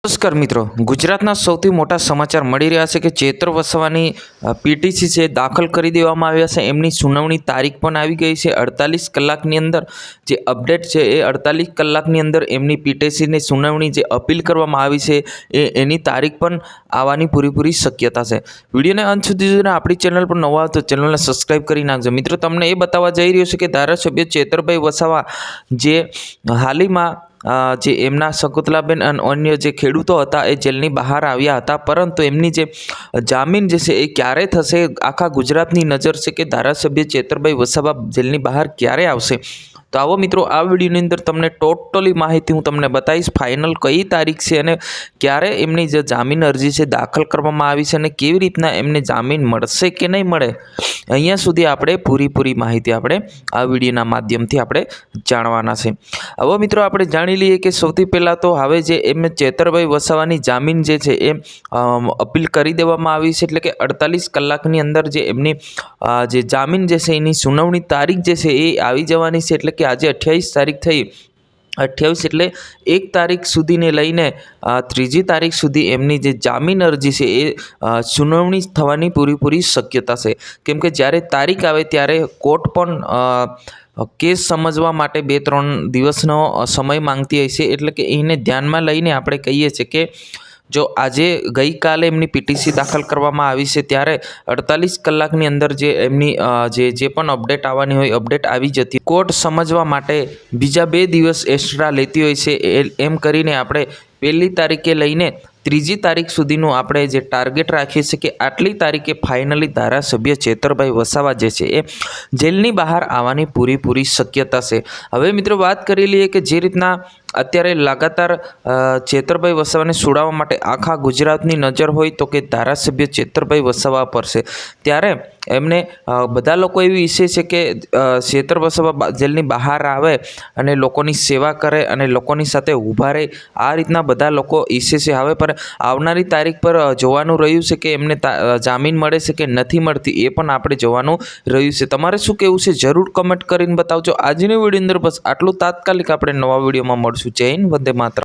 નમસ્કાર મિત્રો, ગુજરાતના સૌથી મોટા સમાચાર મળી રહ્યા છે કે ચેતર વસાવાની પીટીસી છે દાખલ કરી દેવામાં આવ્યા છે. એમની સુનાવણી તારીખ પણ આવી ગઈ છે. 48 કલાકની અંદર જે અપડેટ છે એ 48 કલાકની અંદર એમની પીટીસીની સુનાવણી જે અપીલ કરવામાં આવી છે એની તારીખ પણ આવવાની પૂરેપૂરી શક્યતા છે. વિડીયોને અંત સુધી જોઈને આપણી ચેનલ પર નવા તો ચેનલને સબસ્ક્રાઈબ કરી નાખજો. મિત્રો, તમને એ બતાવવા જઈ રહ્યો છે કે ધારાસભ્ય ચેતરભાઈ વસાવા જે હાલમાં જે એમના શકુંતલાબેન અને અન્ય જે ખેડૂતો હતા એ જેલની બહાર આવ્યા હતા, પરંતુ એમની જે જામીન જે છે એ ક્યારે થશે, આખા ગુજરાતની નજર છે કે ધારાસભ્ય ચેતરભાઈ વસાવા જેલની બહાર ક્યારે આવશે. તો આવો મિત્રો, આ વિડીયોની અંદર તમને ટોટલી માહિતી હું તમને બતાવીશ. ફાઇનલ કઈ તારીખ છે અને ક્યારે એમની જે જામીન અરજી છે દાખલ કરવામાં આવી છે અને કેવી રીતના એમને જામીન મળશે કે નહીં મળે, અહીંયા સુધી આપણે પૂરી માહિતી આપણે આ વિડીયોના માધ્યમથી આપણે જાણવાના છે. હવે મિત્રો, આપણે જાણી લઈએ કે સૌથી પહેલાં તો હવે જે એમને ચેતરભાઈ વસાવાની જામીન જે છે એ અપીલ કરી દેવામાં આવી છે. એટલે કે 48 કલાકની અંદર જે એમની જે જામીન જે છે એની સુનાવણી તારીખ જે છે એ આવી જવાની છે. એટલે કે આજે 28 તારીખ થઈ, 28 એટલે 1 તારીખ સુધીને લઈને 3જી તારીખ સુધી એમની જે જામીન અરજી છે એ સુનાવણી થવાની પૂરેપૂરી શક્યતા છે. કેમ કે જ્યારે તારીખ આવે ત્યારે કોર્ટ પણ કેસ સમજવા માટે 2-3 દિવસનો સમય માંગતી હોય છે. એટલે કે એને ધ્યાનમાં લઈને આપણે કહીએ છીએ કે જો આજે ગઈકાલે એમની પીટીસી દાખલ કરવામાં આવી છે ત્યારે 48 કલાકની અંદર જે એમની જે પણ અપડેટ આવવાની હોય અપડેટ આવી જતી, કોર્ટ સમજવા માટે બીજા 2 દિવસ એક્સ્ટ્રા લેતી હોય છે. એમ કરીને આપણે 1લી તારીખે લઈને 3જી તારીખ સુધીનું આપણે જે ટાર્ગેટ રાખીએ છીએ કે આટલી તારીખે ફાઇનલી ધારાસભ્ય ચેતરભાઈ વસાવા જે છે એ જેલની બહાર આવવાની પૂરેપૂરી શક્યતા છે. હવે મિત્રો, વાત કરી લઈએ કે જે રીતના અત્યારે લગાતાર ચેતરભાઈ વસાવાને છોડાવવા માટે આખા ગુજરાતની નજર હોય તો કે ધારાસભ્ય ચેતરભાઈ વસાવા પર છે, ત્યારે એમને બધા લોકો એવી ઈચ્છે છે કે ચેતર વસાવા જેલની બહાર આવે અને લોકોની સેવા કરે અને લોકોની સાથે ઊભા રહે. આ રીતના બધા લોકો ઈચ્છે છે. હવે પર આવનારી તારીખ પર જોવાનું રહ્યું છે કે એમને જામીન મળે છે કે નથી મળતી, એ પણ આપણે જોવાનું રહ્યું છે. તમારે શું કહેવું છે જરૂર કમેન્ટ કરીને બતાવજો. આજની વિડીયો અંદર બસ આટલું. તાત્કાલિક આપણે નવા વિડીયોમાં મળશું. જય હિન્દ, વંદે માતરમ.